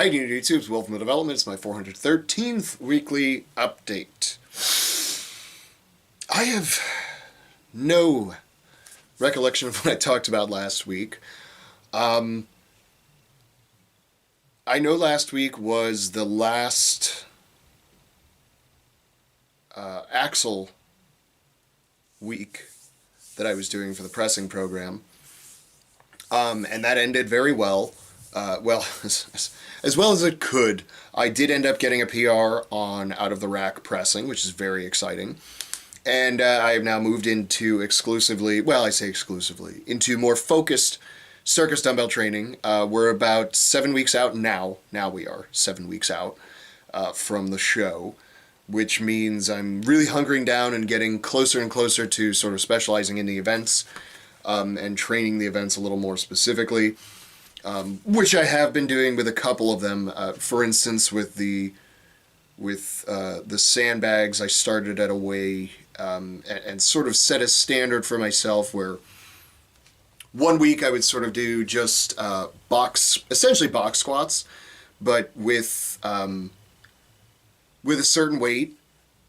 Hi, New YouTube's Welcome to Development. It's my 413th weekly update. I have no recollection of what I talked about last week. I know last week was the last Axle week that I was doing for the pressing program. And that ended very well. As well as it could. I did end up getting a PR on out of the rack pressing, which is very exciting. And I have now moved into into more focused circus dumbbell training. We're about 7 weeks out now. Now we are 7 weeks out from the show, which means I'm really hunkering down and getting closer and closer to sort of specializing in the events and training the events a little more specifically. Which I have been doing with a couple of them. For instance, with the sandbags, I started at a way and sort of set a standard for myself where 1 week I would sort of do just essentially box squats, but with a certain weight,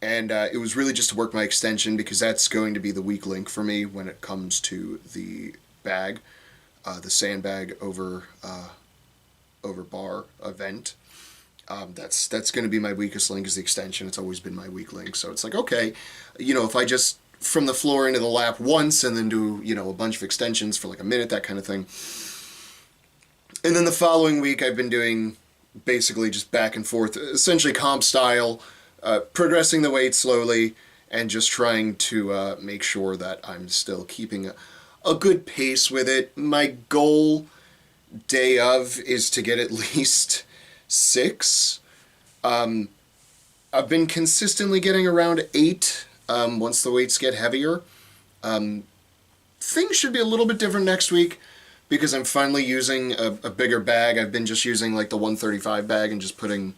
and it was really just to work my extension because that's going to be the weak link for me when it comes to the bag. The sandbag over bar event. That's going to be my weakest link is the extension. It's always been my weak link. So it's like, okay, if I just from the floor into the lap once and then do, a bunch of extensions for like a minute, that kind of thing. And then the following week I've been doing basically just back and forth, essentially comp style, progressing the weight slowly and just trying to make sure that I'm still keeping a good pace with it. My goal day of is to get at least 6. I've been consistently getting around 8 once the weights get heavier. Things should be a little bit different next week because I'm finally using a bigger bag. I've been just using like the 135 bag and just putting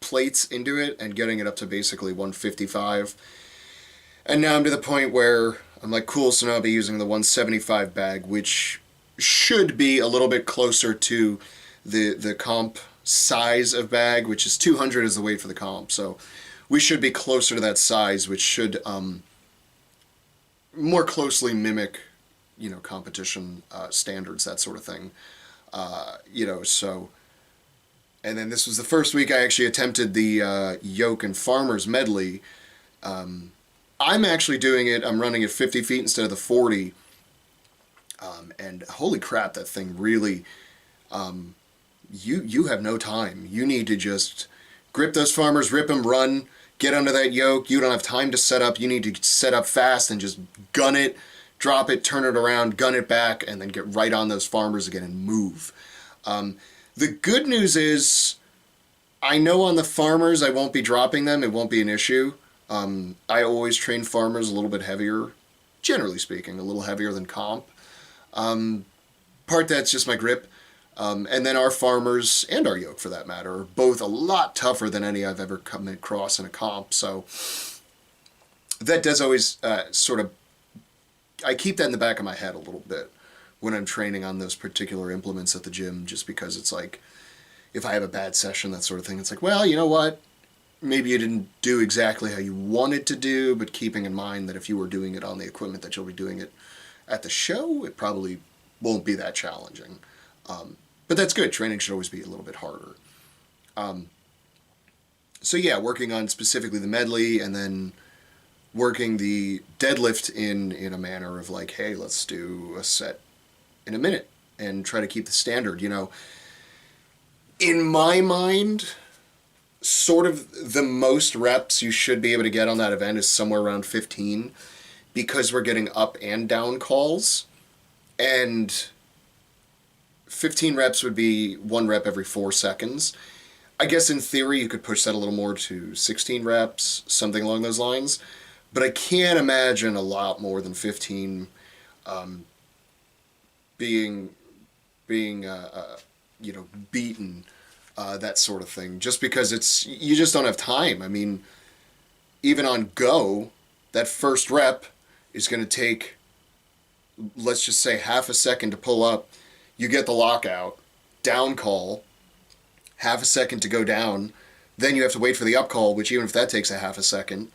plates into it and getting it up to basically 155. And now I'm to the point where I'm like, cool, so now I'll be using the 175 bag, which should be a little bit closer to the comp size of bag, which is 200 is the weight for the comp. So we should be closer to that size, which should more closely mimic, competition standards, that sort of thing. So... And then this was the first week I actually attempted the yoke and farmers medley. I'm actually doing it, I'm running at 50 feet instead of the 40, and holy crap, that thing really, you have no time. You need to just grip those farmers, rip them, run, get under that yoke. You don't have time to set up. You need to set up fast and just gun it, drop it, turn it around, gun it back, and then get right on those farmers again and move. The good news is, I know on the farmers I won't be dropping them. It won't be an issue. I always train farmers a little bit heavier, generally speaking, a little heavier than comp. Part that's just my grip. And then our farmers, and our yoke for that matter, are both a lot tougher than any I've ever come across in a comp. So that does always I keep that in the back of my head a little bit when I'm training on those particular implements at the gym, just because it's like, if I have a bad session, that sort of thing, it's like, well, you know what? Maybe you didn't do exactly how you wanted to do, but keeping in mind that if you were doing it on the equipment that you'll be doing it at the show, it probably won't be that challenging. But that's good. Training should always be a little bit harder. So yeah, working on specifically the medley and then working the deadlift in a manner of like, hey, let's do a set in a minute and try to keep the standard, In my mind, sort of the most reps you should be able to get on that event is somewhere around 15 because we're getting up and down calls, and 15 reps would be 1 rep every 4 seconds. I guess in theory you could push that a little more to 16 reps, something along those lines, but I can't imagine a lot more than 15 being beaten, that sort of thing, just because you just don't have time. I mean, even on go, that first rep is going to take, let's just say, half a second to pull up. You get the lockout, down call, half a second to go down, then you have to wait for the up call, which even if that takes a half a second,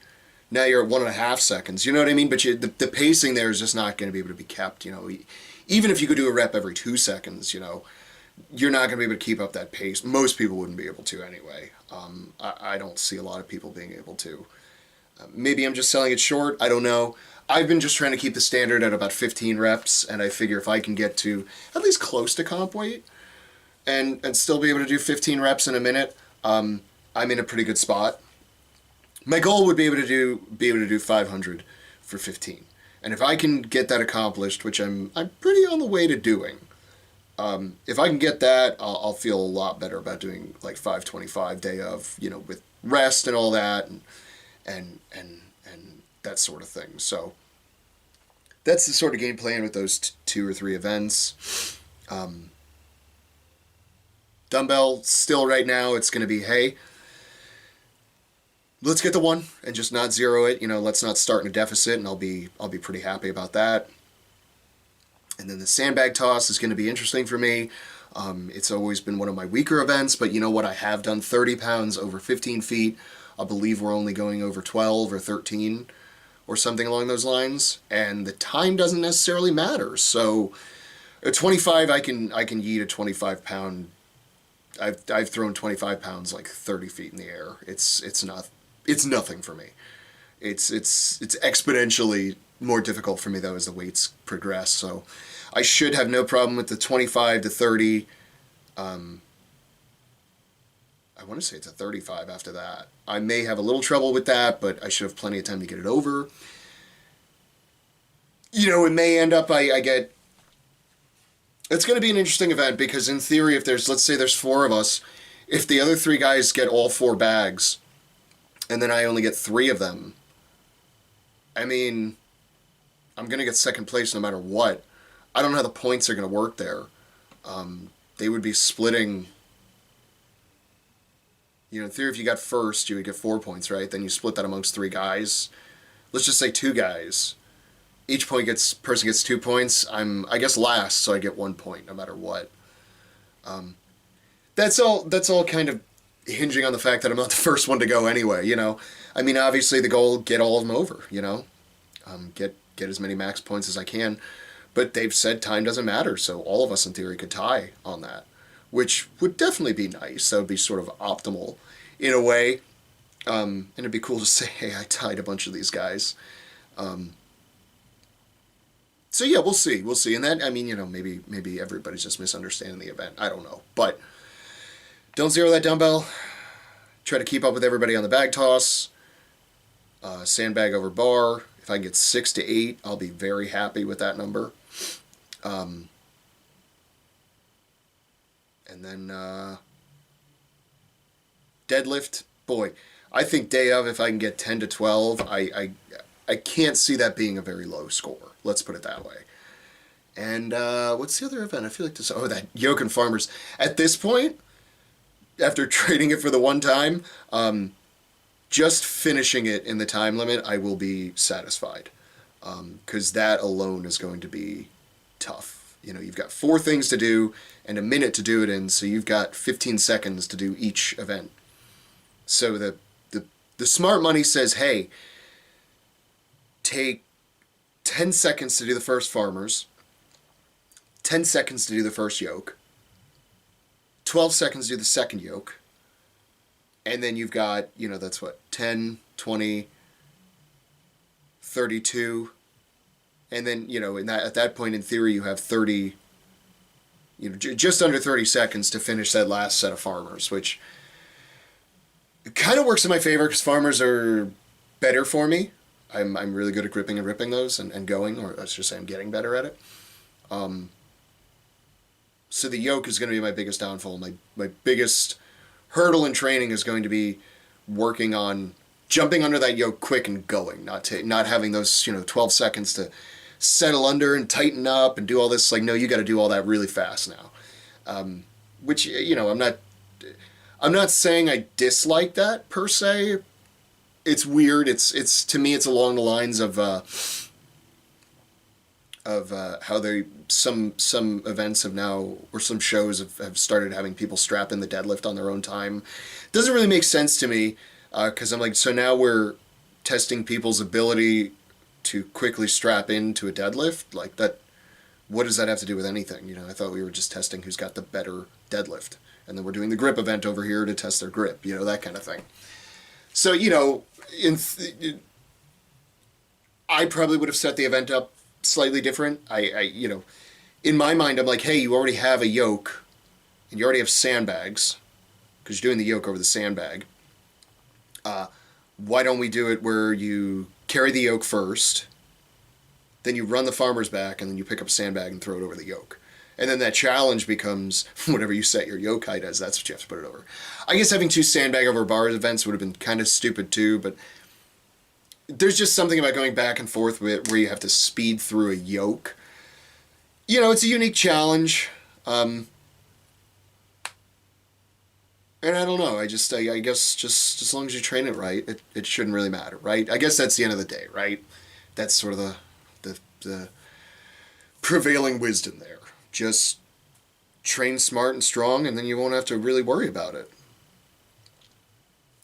now you're at 1.5 seconds. You know what I mean? But the pacing there is just not going to be able to be kept. Even if you could do a rep every 2 seconds, you're not going to be able to keep up that pace. Most people wouldn't be able to anyway. I don't see a lot of people being able to. Maybe I'm just selling it short. I don't know. I've been just trying to keep the standard at about 15 reps, and I figure if I can get to at least close to comp weight and still be able to do 15 reps in a minute, I'm in a pretty good spot. My goal would be able to do 500 for 15, and if I can get that accomplished, which I'm pretty on the way to doing, if I can get that, I'll feel a lot better about doing like 525 day of, with rest and all that, and that sort of thing. So that's the sort of game plan with those 2 or 3 events. Dumbbell, still right now, it's going to be, hey, let's get the 1 and just not zero it. Let's not start in a deficit, and I'll be pretty happy about that. And then the sandbag toss is going to be interesting for me. It's always been one of my weaker events, but you know what? I have done 30 pounds over 15 feet. I believe we're only going over 12 or 13 or something along those lines, and the time doesn't necessarily matter. So at 25, I can yeet a 25 pound. I've thrown 25 pounds like 30 feet in the air. It's nothing for me. It's exponentially more difficult for me though as the weights progress. So I should have no problem with the 25 to 30. I want to say it's a 35 after that. I may have a little trouble with that, but I should have plenty of time to get it over. It may end up I get... It's going to be an interesting event because in theory, if let's say there's 4 of us, if the other 3 guys get all 4 bags, and then I only get 3 of them, I'm going to get second place no matter what. I don't know how the points are going to work there. They would be splitting... in theory, if you got first, you would get 4 points, right? Then you split that amongst 3 guys. Let's just say 2 guys. Each person gets 2 points. I guess last, so I get 1 point no matter what. That's all kind of hinging on the fact that I'm not the first one to go anyway, Obviously the goal, get all of them over, get as many max points as I can. But they've said time doesn't matter, so all of us in theory could tie on that, which would definitely be nice. That would be sort of optimal in a way. And it'd be cool to say, hey, I tied a bunch of these guys. So yeah, we'll see. And that, maybe everybody's just misunderstanding the event. I don't know. But don't zero that dumbbell. Try to keep up with everybody on the bag toss. Sandbag over bar. If I can get 6 to 8, I'll be very happy with that number. And then deadlift, boy, I think day of, if I can get 10 to 12, I can't see that being a very low score. Let's put it that way. And what's the other event? I feel like that Yoke and Farmers. At this point, after trading it for the one time, just finishing it in the time limit, I will be satisfied. Because that alone is going to be tough. You've got 4 things to do and a minute to do it in, so you've got 15 seconds to do each event. So the smart money says, hey, take 10 seconds to do the first Farmers, 10 seconds to do the first yoke, 12 seconds to do the second yoke, and then you've got, that's what, 10, 20, 32, and then, at that point, in theory, you have 30, just under 30 seconds to finish that last set of Farmers, which kind of works in my favor because Farmers are better for me. I'm really good at gripping and ripping those and going, or let's just say I'm getting better at it. So the yoke is going to be my biggest downfall. My biggest hurdle in training is going to be working on jumping under that yoke quick and going, not having those 12 seconds to settle under and tighten up and do all this. Like, no, you got to do all that really fast now. Which I'm not saying I dislike that per se. It's weird. It's to me, it's along the lines of of how they some events have now, or some shows have started having people strap in the deadlift on their own time. Doesn't really make sense to me, because I'm like, so now we're testing people's ability to quickly strap into a deadlift, like that. What does that have to do with anything? I thought we were just testing who's got the better deadlift, and then we're doing the grip event over here to test their grip, that kind of thing. So I probably would have set the event up slightly different. In my mind, I'm like, hey, you already have a yoke, and you already have sandbags, because you're doing the yoke over the sandbag. Why don't we do it where you carry the yoke first, then you run the farmer's back, and then you pick up a sandbag and throw it over the yoke. And then that challenge becomes whatever you set your yoke height as, that's what you have to put it over. I guess having 2 sandbag over bars events would have been kind of stupid too, but there's just something about going back and forth where you have to speed through a yoke. It's a unique challenge. And I don't know. I guess just as long as you train it right, it shouldn't really matter, right? I guess that's the end of the day, right? That's sort of the prevailing wisdom there. Just train smart and strong, and then you won't have to really worry about it.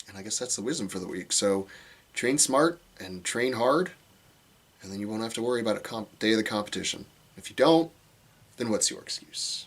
And I guess that's the wisdom for the week. So train smart and train hard, and then you won't have to worry about a day of the competition. If you don't, then what's your excuse?